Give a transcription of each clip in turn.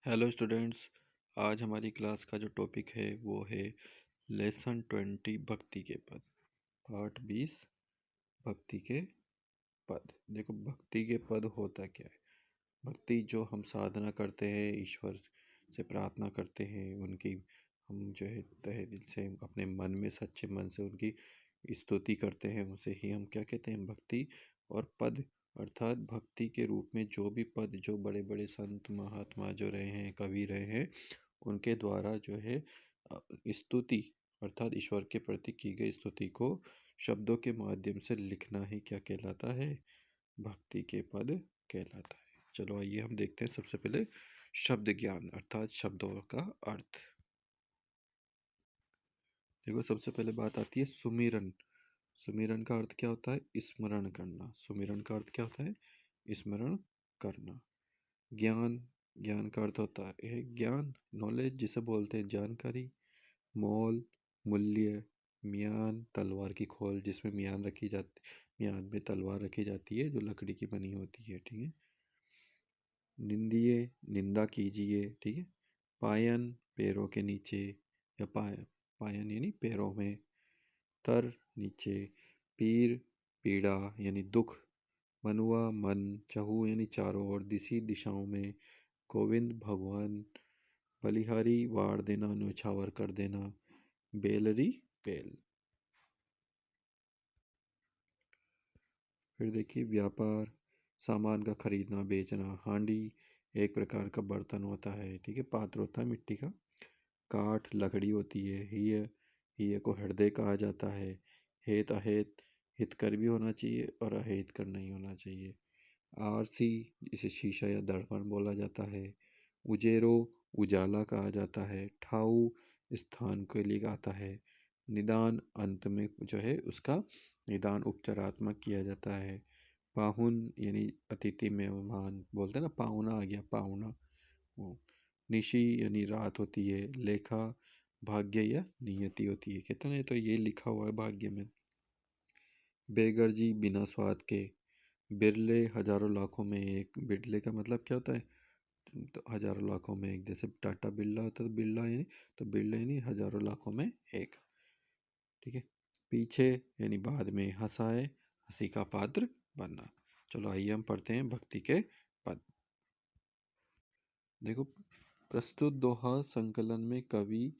Hello students. आज हमारी class का जो टॉपिक है वो है लेसन 20 भक्ति के पद, पार्ट 20 भक्ति के पद। देखो, भक्ति के पद होता क्या है। भक्ति जो हम साधना करते हैं, ईश्वर से प्रार्थना करते हैं, उनकी हम जो है तहे दिल से अपने मन में सच्चे मन से उनकी स्तुति करते हैं, उसे ही हम क्या कहते हैं, भक्ति। और पद अर्थात भक्ति के रूप में जो भी पद, जो बड़े बड़े संत महात्मा जो रहे हैं, कवि रहे हैं, उनके द्वारा जो है स्तुति अर्थात ईश्वर के प्रति की गई स्तुति को शब्दों के माध्यम से लिखना ही क्या कहलाता है, भक्ति के पद कहलाता है। चलो आइए हम देखते हैं सबसे पहले शब्द ज्ञान अर्थात शब्दों का अर्थ। देखो, सबसे पहले बात आती है सुमिरन। सुमिरन का अर्थ क्या होता है, स्मरण करना। सुमिरन का अर्थ क्या होता है, स्मरण करना। ज्ञान, ज्ञान का अर्थ होता है ज्ञान, नॉलेज, जिसे बोलते हैं जानकारी। मोल, मूल्य। म्यान, तलवार की खोल जिसमें म्यान रखी जाती, म्यान में तलवार रखी जाती है जो लकड़ी की बनी होती है, ठीक है। निंदिए, निंदा कीजिए, ठीक है। पायन, पैरों के नीचे या पायन यानी पैरों में। तर, नीचे। पीर, पीड़ा यानी दुख। मनुआ, मन। चहु यानी चारों ओर, दिशाओं में। गोविंद, भगवान। बलिहारी, वार देना, न्यौछावर कर देना। बेलरी, बेल। फिर देखिए व्यापार, सामान का खरीदना बेचना। हांडी, एक प्रकार का बर्तन होता है, ठीक है, पात्र होता है मिट्टी का। काठ, लकड़ी होती है। हिय, हिय को हृदय कहा जाता है। हेत, अहेत, हितकर भी होना चाहिए और अहेत कर नहीं होना चाहिए। आरसी, इसे शीशा या दर्पण बोला जाता है। उजेरो, उजाला कहा जाता है। ठाऊ, स्थान के लिए आता है। निदान, अंत में जो है उसका निदान उपचारात्मक किया जाता है। पाहुन यानी अतिथि मेहमान, बोलते हैं ना, पाहुना आ गया, पाहुना वो। निशी यानी रात होती है। लेखा, भाग्य या नियति होती है, कहते ना तो ये लिखा हुआ है भाग्य में। बेगर जी, बिना स्वाद के। बिरले, हजारों लाखों में एक। बिरले का मतलब क्या होता है, तो हजारों लाखों में एक, जैसे टाटा बिरला होता है तो बिरला यानी, तो बिरला यानी हजारों लाखों में एक, ठीक है। पीछे यानी बाद में। हंसाए, हंसी का पात्र बनना। चलो आइए हम पढ़ते हैं भक्ति के पद। देखो, प्रस्तुत दोहा संकलन में कवि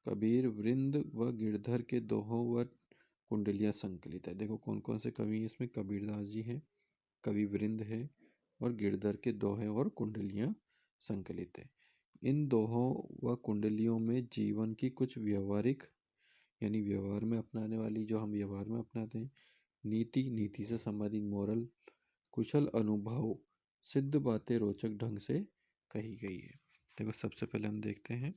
कबीर वृंद व गिरधर के दोहों व कुंडलियां संकलित है। देखो कौन कौन से कवि हैं इसमें, कबीरदास जी हैं, कवि वृंद है और गिरधर के दोहे और कुंडलियां संकलित है। इन दोहों व कुंडलियों में जीवन की कुछ व्यवहारिक यानी व्यवहार में अपनाने वाली, जो हम व्यवहार में अपनाते हैं, नीति, नीति से संबंधित मोरल, कुशल अनुभव, सिद्ध बातें रोचक ढंग से कही गई है। देखो सबसे पहले हम देखते हैं,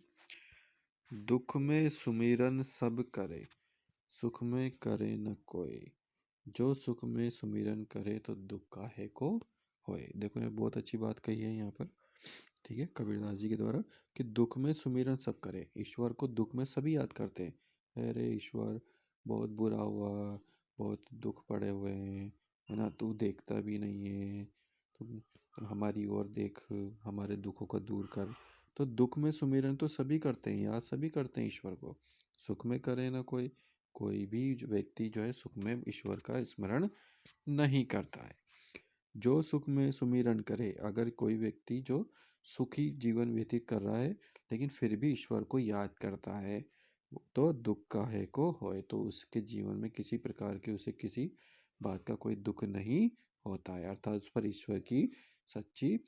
दुख में सुमिरन सब करे, सुख में करे न कोई। जो सुख में सुमिरन करे तो दुख काहे को होए। देखो ये बहुत अच्छी बात कही है यहाँ पर, ठीक है, कबीरदास जी के द्वारा, कि दुख में सुमिरन सब करे। ईश्वर को दुख में सभी याद करते हैं, अरे ईश्वर बहुत बुरा हुआ, बहुत दुख पड़े हुए हैं, है ना, तू देखता भी नहीं है, तो हमारी ओर देख, हमारे दुखों को दूर कर। तो दुख में सुमिरन तो सभी करते हैं, याद सभी करते हैं ईश्वर को। सुख में करे ना कोई, कोई भी व्यक्ति जो है सुख में ईश्वर का स्मरण नहीं करता है। जो सुख में सुमिरन करे, अगर कोई व्यक्ति जो सुखी जीवन व्यतीत कर रहा है लेकिन फिर भी ईश्वर को याद करता है, तो दुख काहे को होए, तो उसके जीवन में किसी प्रकार की, उसे किसी बात का कोई दुख नहीं होता है, अर्थात उस पर ईश्वर की सच्ची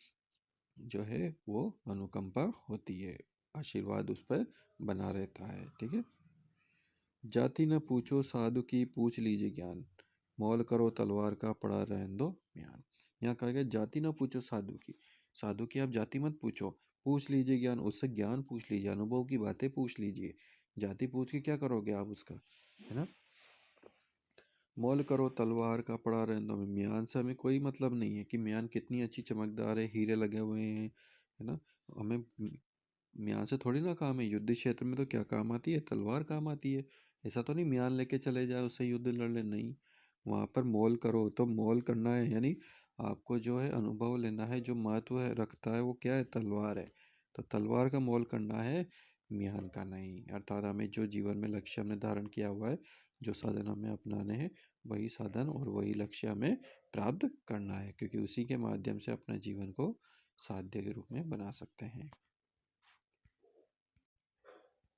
जो है वो अनुकंपा होती है, आशीर्वाद उस पर बना रहता है, ठीक है। जाति न पूछो साधु की, पूछ लीजिए ज्ञान। मोल करो तलवार का, पड़ा रहने दो म्यान। यहाँ कहा गया जाति न पूछो साधु की, साधु की आप जाति मत पूछो, पूछ लीजिए ज्ञान, उससे ज्ञान पूछ लीजिए, अनुभव की बातें पूछ लीजिए। जाति पूछ के क्या करोगे आप उसका, है ना। मोल करो तलवार का, पड़ा रहने दो म्यान से हमें कोई मतलब नहीं है कि म्यान कितनी अच्छी चमकदार है, हीरे लगे हुए हैं, है ना। हमें म्यान से थोड़ी ना काम है, युद्ध क्षेत्र में तो क्या काम आती है, तलवार काम आती है। ऐसा तो नहीं म्यान लेके चले जाए उससे युद्ध लड़ ले, नहीं। वहाँ पर मोल करो, तो मोल करना है यानी आपको जो है अनुभव लेना है, जो महत्व है रखता है वो क्या है, तलवार है। तो तलवार का मोल करना है, म्यान का नहीं। अर्थात हमें जो जीवन में लक्ष्य हमने धारण किया हुआ है, जो साधन हमें अपनाने हैं, वही साधन और वही लक्ष्य हमें प्राप्त करना है, क्योंकि उसी के माध्यम से अपने जीवन को साध्य के रूप में बना सकते हैं।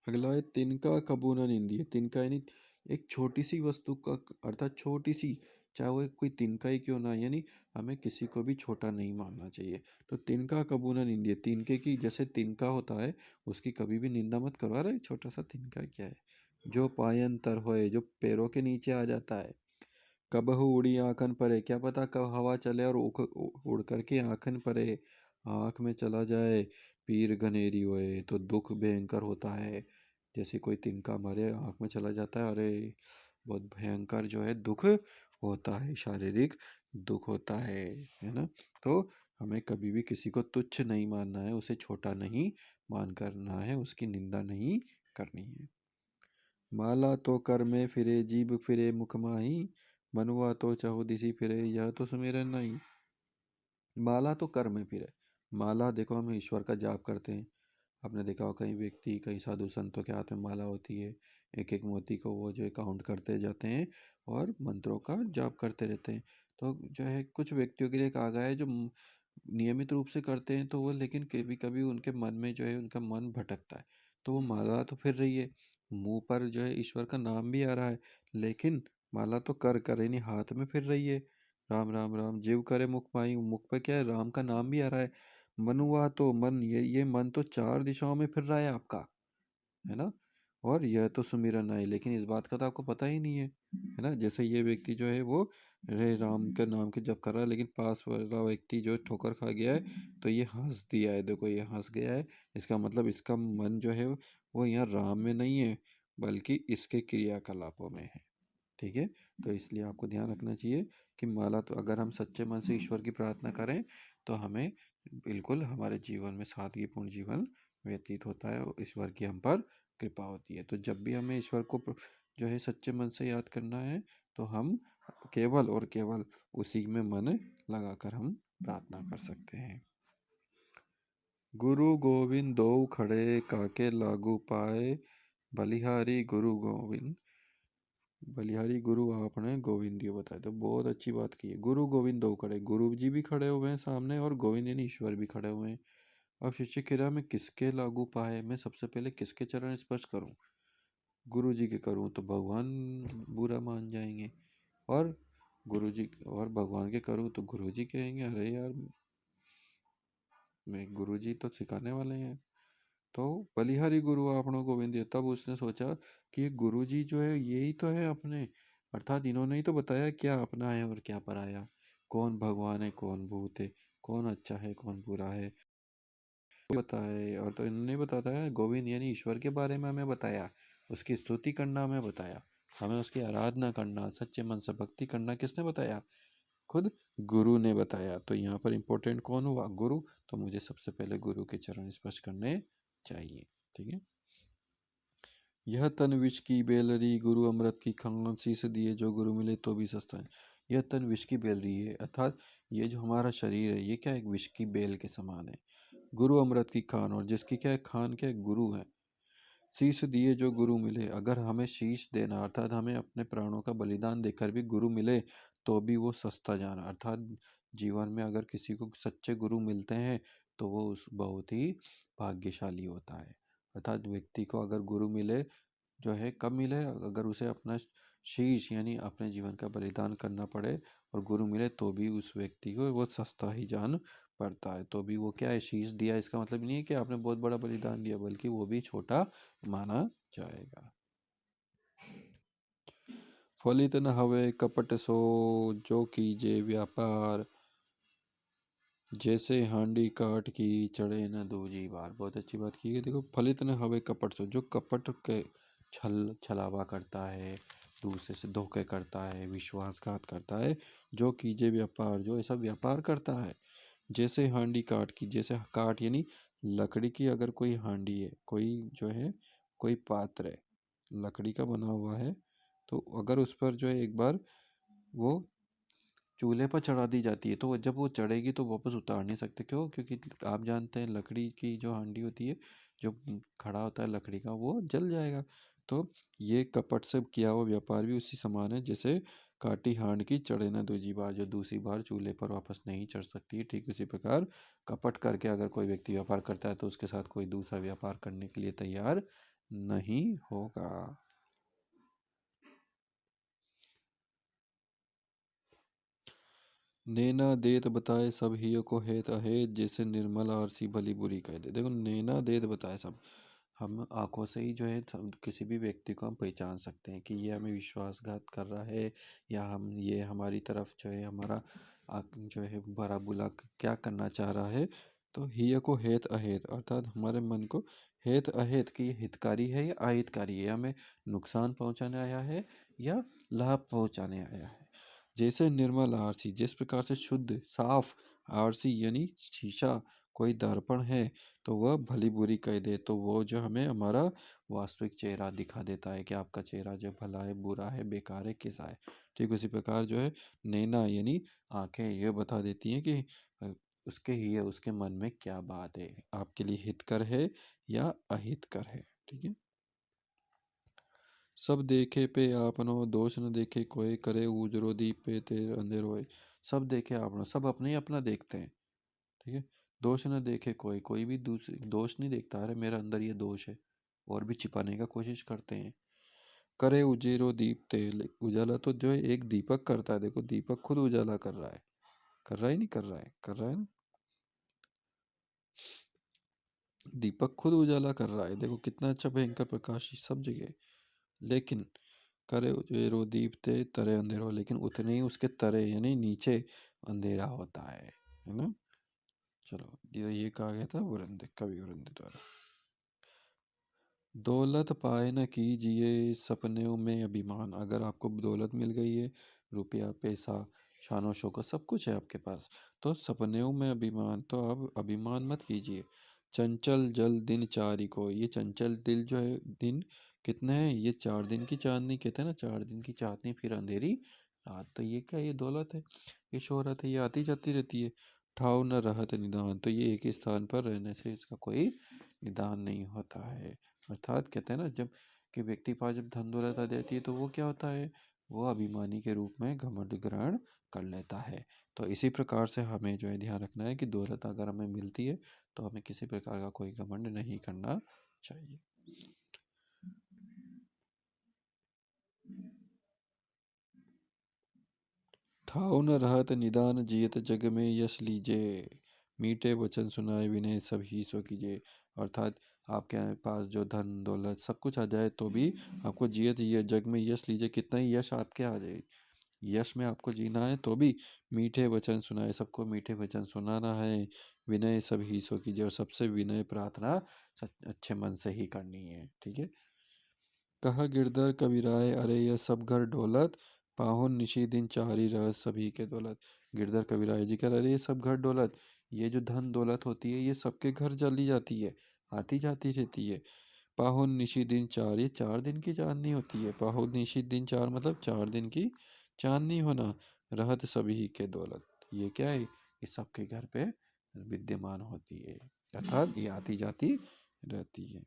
अगला है तिनका कबू न निंदिए। तिनका यानी एक छोटी सी वस्तु का, अर्थात छोटी सी, चाहे वो कोई तिनका ही क्यों ना, यानी हमें किसी को भी छोटा नहीं मानना चाहिए। तो तिनका कबू न निंदिए, तिनके की जैसे तिनका होता है उसकी कभी भी निंदा मत करो। अरे छोटा सा तिनका क्या है, जो पायंतर होए, जो पैरों के नीचे आ जाता है। कबहू उड़ी आंखन परे, क्या पता कब हवा चले और उड़ करके आंखन परे, आंख में चला जाए। पीर घनेरी होए, तो दुख भयंकर होता है। जैसे कोई तिनका मारे आंख में चला जाता है, अरे बहुत भयंकर जो है दुख होता है, शारीरिक दुख होता है ना। तो हमें कभी भी किसी को तुच्छ नहीं मानना है, उसे छोटा नहीं मान करना है, उसकी निंदा नहीं करनी है। माला तो कर में फिरे, जीभ फिरे मुख माही, मनुआ तो चहुदिशि फिरे, यह तो सुमिरन नहीं। माला तो कर में फिरे। माला देखो, हम ईश्वर का जाप करते हैं। आपने देखा हो कई व्यक्ति, कई साधु संतों के हाथ में माला होती है, एक एक मोती को वो जो है काउंट करते जाते हैं और मंत्रों का जाप करते रहते हैं। तो जो है कुछ व्यक्तियों के लिए कहा गया है जो नियमित रूप से करते हैं, तो वो लेकिन कभी कभी उनके मन में जो है उनका मन भटकता है, तो वो माला तो फिर रही है, मुंह पर जो है ईश्वर का नाम भी आ रहा है, लेकिन माला तो कर यानी हाथ में फिर रही है। राम राम राम जीव करे मुख माही, मुख पे क्या है, राम का नाम भी आ रहा है। मनुआ तो मन, ये मन तो चार दिशाओं में फिर रहा है आपका, है ना। और यह तो सुमिरन है, लेकिन इस बात का तो आपको पता ही नहीं है ना। जैसे ये व्यक्ति जो है वो रे राम के नाम के जप कर रहा है, लेकिन पास वाला व्यक्ति जो ठोकर खा गया है, तो ये हंस दिया है, देखो ये हंस गया है, इसका मतलब इसका मन जो है वो यहाँ राम में नहीं है, बल्कि इसके क्रियाकलापों में है। ठीक है। तो इसलिए आपको ध्यान रखना चाहिए कि माला तो अगर हम सच्चे मन से ईश्वर की प्रार्थना करें, तो हमें बिल्कुल हमारे जीवन में सादगीपूर्ण जीवन व्यतीत होता है और ईश्वर की हम पर कृपा होती है। तो जब भी हमें ईश्वर को जो है सच्चे मन से याद करना है, तो हम केवल और केवल उसी में मन लगाकर हम प्रार्थना कर सकते हैं। गुरु गोविंद दो खड़े, काके लागू पाए, बलिहारी गुरु गोविंद, बलिहारी गुरु आपने गोविंद ये बताया। तो बहुत अच्छी बात की है। गुरु गोविंद दो खड़े, गुरु जी भी खड़े हुए हैं सामने और गोविंद यानी ईश्वर भी खड़े हुए हैं। अब शिष्य क्रिया में किसके लागू पाए, मैं सबसे पहले किसके चरण स्पर्श करूं? गुरु जी के करूं तो भगवान बुरा मान जाएंगे, और गुरु जी और भगवान के करूं तो गुरु जी कहेंगे अरे यार, मैं गुरु जी तो सिखाने वाले हैं। तो बलिहारी गुरु आपनो गोविंद ये, तब उसने सोचा कि ये गुरु जी जो है यही तो है अपने, अर्थात इन्होंने ही तो बताया क्या अपना है और क्या पराया, कौन भगवान है कौन भूत है, कौन अच्छा है कौन बुरा है, बताए। और तो इन्होंने बताता है गोविंद यानी ईश्वर के बारे में हमें बताया, उसकी स्तुति करना हमें बताया, हमें उसकी आराधना करना, सच्चे मन से भक्ति करना किसने बताया? खुद गुरु ने बताया। तो यहाँ पर इम्पोर्टेंट कौन हुआ? गुरु। तो मुझे सबसे पहले गुरु के चरण स्पर्श करने चाहिए। ठीक है। यह तन विष की बेलरी, गुरु अमृत की खान, शीश दिए जो गुरु मिले तो भी सस्ता है। यह तन विष की बेलरी है, अर्थात ये जो हमारा शरीर है ये क्या है, एक विष की बेल के समान है। गुरु अमृत की खान, और जिसकी क्या है खान, क्या है, गुरु है। शीश दिए जो गुरु मिले, अगर हमें शीश देना अर्थात हमें अपने प्राणों का बलिदान देकर भी गुरु मिले, तो भी वो सस्ता जाना। अर्थात जीवन में अगर किसी को सच्चे गुरु मिलते हैं, तो वो उस बहुत ही भाग्यशाली होता है। अर्थात व्यक्ति को अगर गुरु मिले, जो है कब मिले, अगर उसे अपना शीश यानी अपने जीवन का बलिदान करना पड़े और गुरु मिले, तो भी उस व्यक्ति को वो सस्ता ही जान पड़ता है। तो भी वो क्या है, शीश दिया इसका मतलब नहीं है कि आपने बहुत बड़ा बलिदान दिया, बल्कि वो भी छोटा माना जाएगा। फलित न हवे कपट सो, जो कीजे व्यापार, जैसे हांडी काट की चढ़े न दूजी बार। बहुत अच्छी बात की है। देखो, फलित न हवे कपट सो, जो कपट के छल छलावा करता है, दूसरे से धोखे करता है, विश्वासघात करता है, जो कीजे व्यापार, जो ऐसा व्यापार करता है, जैसे हांडी काट की, जैसे काट यानी लकड़ी की, अगर कोई हांडी है, कोई जो है कोई पात्र है लकड़ी का बना हुआ है, तो अगर उस पर जो है एक बार वो चूल्हे पर चढ़ा दी जाती है, तो जब वो चढ़ेगी तो वापस उतार नहीं सकते। क्यों? क्योंकि आप जानते हैं लकड़ी की जो हांडी होती है, जो खड़ा होता है लकड़ी का, वो जल जाएगा। तो ये कपट से किया हुआ व्यापार भी उसी समान है, जैसे काटी हांड की चढ़े न दूजी बार, जो दूसरी बार चूल्हे पर वापस नहीं चढ़ सकती है, ठीक उसी प्रकार कपट करके अगर कोई व्यक्ति व्यापार करता है तो उसके साथ कोई दूसरा व्यापार करने के लिए तैयार नहीं होगा। नैना देत बताए सब हिय को हेत अहेत, जैसे निर्मल आरसी भली बुरी कह दे। देखो, नैना देत बताए सब, हम आंखों से ही जो है किसी भी व्यक्ति को हम पहचान सकते हैं कि ये हमें विश्वासघात कर रहा है, या हम ये हमारी तरफ जो है हमारा जो है बुरा बुला क्या करना चाह रहा है। तो हिय को हेत अहेत, अर्थात हमारे मन को हेत अहेत कि ये हितकारी है या अहितकारी है, हमें नुकसान पहुंचाने आया है या लाभ पहुंचाने आया है। जैसे निर्मल आरसी, जिस प्रकार से शुद्ध साफ आरसी यानी शीशा कोई दर्पण है, तो वह भली बुरी कह दे, तो वो जो हमें हमारा वास्तविक चेहरा दिखा देता है कि आपका चेहरा जो भला है, बुरा है, बेकार है, कैसा है। ठीक उसी प्रकार जो है नैना यानी आंखें ये बता देती हैं कि उसके ही है, उसके मन में क्या बात है, आपके लिए हितकर है या अहितकर है। ठीक है। सब देखे पे आपनो, दोष न देखे कोई, करे उजरो दीप पे तेरे अंधेर होए। सब देखे आपनो, सब अपने ही अपना देखते हैं। ठीक है। दोष न देखे कोई, कोई भी दूसरे दोष नहीं देखता, अरे मेरा अंदर ये दोष है, और भी छिपाने का कोशिश करते हैं। करे उजेरो दीप तेल, उजाला तो जो है एक दीपक करता है। देखो, दीपक खुद उजाला कर रहा है, कर रहा है नहीं कर रहा है, कर रहा है ना। दीपक खुद उजाला कर रहा है, देखो कितना अच्छा भयंकर प्रकाश सब जगह। लेकिन करे उजेरो दीप ते तरे अंधेरो, लेकिन उतने ही उसके तरे यानी नीचे अंधेरा होता है ना। चलो, ये कहा गया था वृंद, कवि वृंद द्वारा। दौलत पाए न कीजिए सपनों में अभिमान, अगर आपको दौलत मिल गई है, रुपया पैसा शानो शौकत सब कुछ है आपके पास, तो सपनों में अभिमान, तो अब अभिमान मत कीजिए। चंचल जल दिन चारी को, ये चंचल दिल जो है, दिन कितने हैं, ये 4 दिन की चांदनी कहते हैं ना, 4 दिन की चांदनी फिर अंधेरी रात। तो ये क्या, ये दौलत है, ये शोहरत है, ये आती जाती रहती है। ठाव न रहत निदान, तो ये एक ही स्थान पर रहने से इसका कोई निदान नहीं होता है। अर्थात कहते हैं ना, जब कि व्यक्ति के पास जब धन दौलत आ जाती है तो वो क्या होता है, वो अभिमानी के रूप में घमंड ग्रहण कर लेता है। तो इसी प्रकार से हमें जो है ध्यान रखना है कि दौलत अगर हमें मिलती है तो हमें किसी प्रकार का कोई घमंड नहीं करना चाहिए। ठाव न रहत निदान, जियत जग में यश लीजे, मीठे वचन सुनाए विनय सब ही सो कीजिए। अर्थात आपके पास जो धन दौलत सब कुछ आ जाए तो भी आपको जियत ये जग में यश लीजिए, कितना ही यश आपके आ जाए, यश में आपको जीना है तो भी मीठे वचन सुनाए, सबको मीठे वचन सुनाना है। विनय सब ही सो कीजिए, और सबसे विनय प्रार्थना अच्छे मन से ही करनी है। ठीक है। कहा गिरधर कबीराय, अरे यह सब घर दौलत, पाहुन निशी दिन चारी रह सभी के दौलत। गिरधर कबीराय जी कह रहे, अरे ये सब घर दौलत, ये जो धन दौलत होती है ये सबके घर चली जाती है, आती जाती रहती है। पाहुन निशी दिन चार, ये 4 दिन की चांदनी होती है। पाहुन निशी दिन चार मतलब 4 दिन की चांदनी होना। रहत सभी के दौलत, ये क्या है, ये सबके घर पे विद्यमान होती है, अर्थात ये आती जाती रहती है।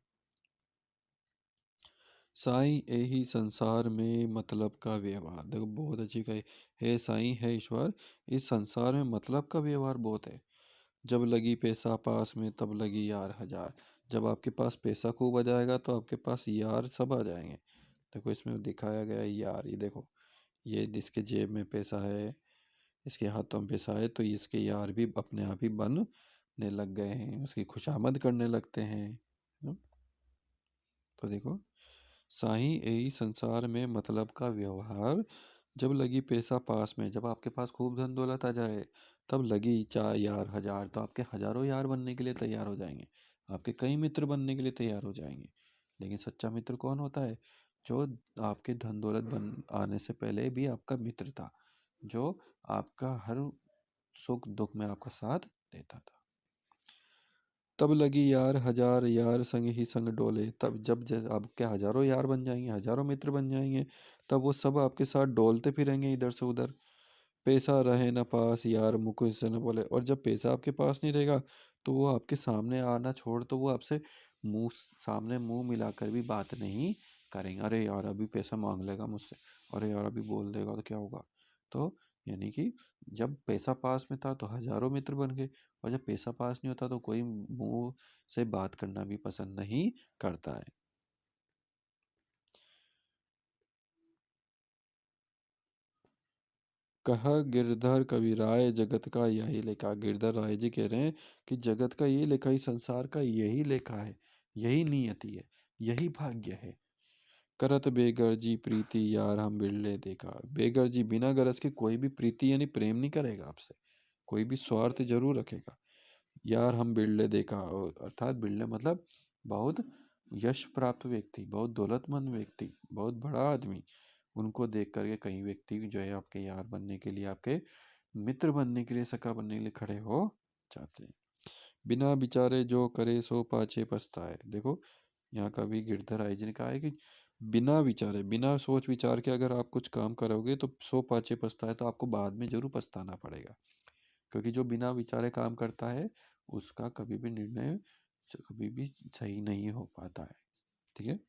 साईं यही संसार में मतलब का व्यवहार, देखो बहुत अच्छी कही, है साईं है ईश्वर, इस संसार में मतलब का व्यवहार बहुत है। जब लगी पैसा पास में तब लगी यार हजार, जब आपके पास पैसा खूब आ जाएगा तो आपके पास यार सब आ जाएंगे। देखो इसमें दिखाया गया है यार, ये देखो, ये इसके जेब में पैसा है, इसके हाथों में पैसा है, तो इसके यार भी अपने आप ही बनने लग गए हैं, उसकी खुशामद करने लगते हैं। है? तो देखो, साईं यही संसार में मतलब का व्यवहार, जब लगी पैसा पास में, जब आपके पास खूब धन दौलत आ जाए, तब लगी चार यार हजार, तो आपके हजारों यार बनने के लिए तैयार हो जाएंगे, आपके कई मित्र बनने के लिए तैयार हो जाएंगे। लेकिन सच्चा मित्र कौन होता है, जो आपके धन दौलत बन आने से पहले भी आपका मित्र था, जो आपका हर सुख दुख में आपका साथ देता था। तब लगी यार हजार, यार संग ही संग डोले, तब जब आपके हजारों यार बन जाएंगे, हजारों मित्र बन जाएंगे, तब वो सब आपके साथ डोलते फिरेंगे इधर से उधर। पैसा रहे न पास यार मुँह से न बोले। और जब पैसा आपके पास नहीं रहेगा तो वो आपके सामने आना छोड़, तो वो आपसे सामने मुँह मिलाकर भी बात नहीं करेंगे। अरे यार अभी पैसा मांग लेगा मुझसे, अरे यार अभी बोल देगा तो क्या होगा। तो यानी कि जब पैसा पास में था तो हजारों मित्र बन गए, और जब पैसा पास नहीं होता तो कोई मुंह से बात करना भी पसंद नहीं करता है। कहा गिरधर कविराय जगत का यही लेखा। गिरधर राय जी कह रहे हैं कि जगत का ये लेखा, इस संसार का यही लेखा है, यही नियति है, यही भाग्य है। करत बेगरजी प्रीति यार हम बिरले देखा। बेगरजी बिना गरज के कोई भी प्रीति यानी प्रेम नहीं करेगा आपसे, कोई भी स्वार्थ जरूर रखेगा। यार हम बिरले देखा, अर्थात बिरले मतलब बहुत यश प्राप्त व्यक्ति, बहुत दौलतमंद व्यक्ति, बहुत बड़ा आदमी, उनको देख करके कई व्यक्ति जो है आपके यार बनने के लिए, आपके मित्र बनने के लिए, सखा बनने के लिए खड़े हो जाते हैं। बिना विचारे जो करे सो पाछे पछताए। देखो यहाँ कवि गिरधर राय जी ने कहा है कि बिना विचारे, बिना सोच विचार के अगर आप कुछ काम करोगे तो सो पाछे पछताए, तो आपको बाद में जरूर पछताना पड़ेगा। क्योंकि जो बिना विचारे काम करता है उसका कभी भी निर्णय कभी भी सही नहीं हो पाता है। ठीक है।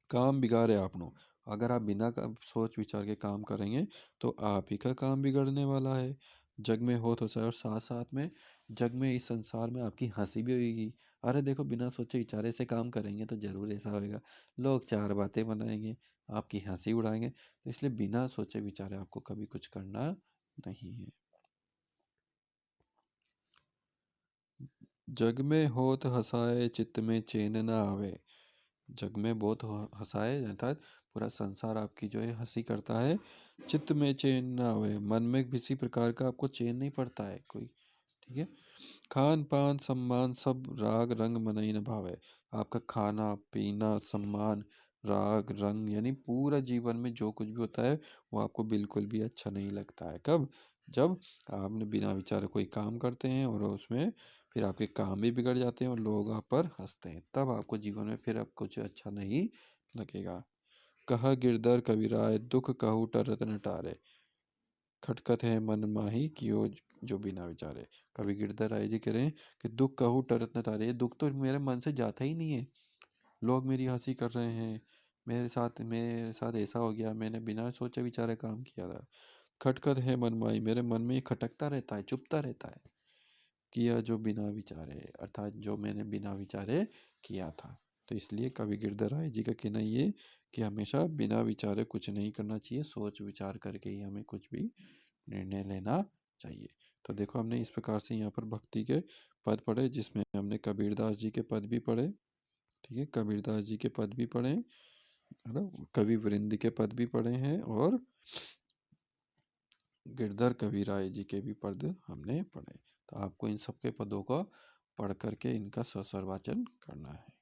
काम बिगाड़े आपनो, अगर आप बिना सोच विचार के काम करेंगे तो आप ही का काम बिगड़ने वाला है। जग में हो तो सही, और साथ साथ में जग में, इस संसार में आपकी हंसी भी होगी। अरे देखो बिना सोचे विचारे से काम करेंगे तो जरूर ऐसा होगा, लोग चार बातें बनाएंगे, आपकी हंसी उड़ाएंगे। तो इसलिए बिना सोचे विचारे आपको कभी कुछ करना नहीं है। जग में होत हँसाए चित्त में चैन न आवे। जग में बहुत हँसाए अर्थात पूरा संसार आपकी जो है हंसी करता है, चित्त में चैन ना आवे, मन में किसी प्रकार का आपको चैन नहीं पड़ता है कोई। ठीक है। खान पान सम्मान सब राग रंग मनई न भावे। आपका खाना पीना सम्मान राग रंग यानी पूरा जीवन में जो कुछ भी होता है वो आपको बिल्कुल भी अच्छा नहीं लगता है। कब? जब आपने बिना विचारे कोई काम करते हैं और उसमें फिर आपके काम भी बिगड़ जाते हैं और लोग आप पर हंसते हैं, तब आपको जीवन में फिर अब कुछ अच्छा नहीं लगेगा। कहा गिरधर कविराय दुख कहूँ टरत न टारे। खटकत है मन माही कियो जो बिना विचारे। कवि गिरधर राय जी कह रहे हैं कि दुख कहूँ टरत न टारे, ये दुख तो मेरे मन से जाता ही नहीं है। लोग मेरी हंसी कर रहे हैं, मेरे साथ ऐसा हो गया, मैंने बिना सोचे विचारे काम किया था। खटखट है मन माही, मेरे मन में ये खटकता रहता है, चुभता रहता है। किया जो बिना विचारे, अर्थात जो मैंने बिना विचारे किया था। तो इसलिए कवि गिरधर राय जी का कहना ये कि हमेशा बिना विचारे कुछ नहीं करना चाहिए, सोच विचार करके ही हमें कुछ भी निर्णय लेना चाहिए। तो देखो हमने इस प्रकार से यहाँ पर भक्ति के पद पढ़े, जिसमें हमने कबीरदास जी के पद भी पढ़े। ठीक है, कबीरदास जी के पद भी पढ़े, है ना, कवि वृंद के पद भी पढ़े हैं, और गिरधर कविराय जी के भी पद हमने पढ़े। तो आपको इन सबके पदों को पढ़ करके इनका सस्वर वाचन करना है।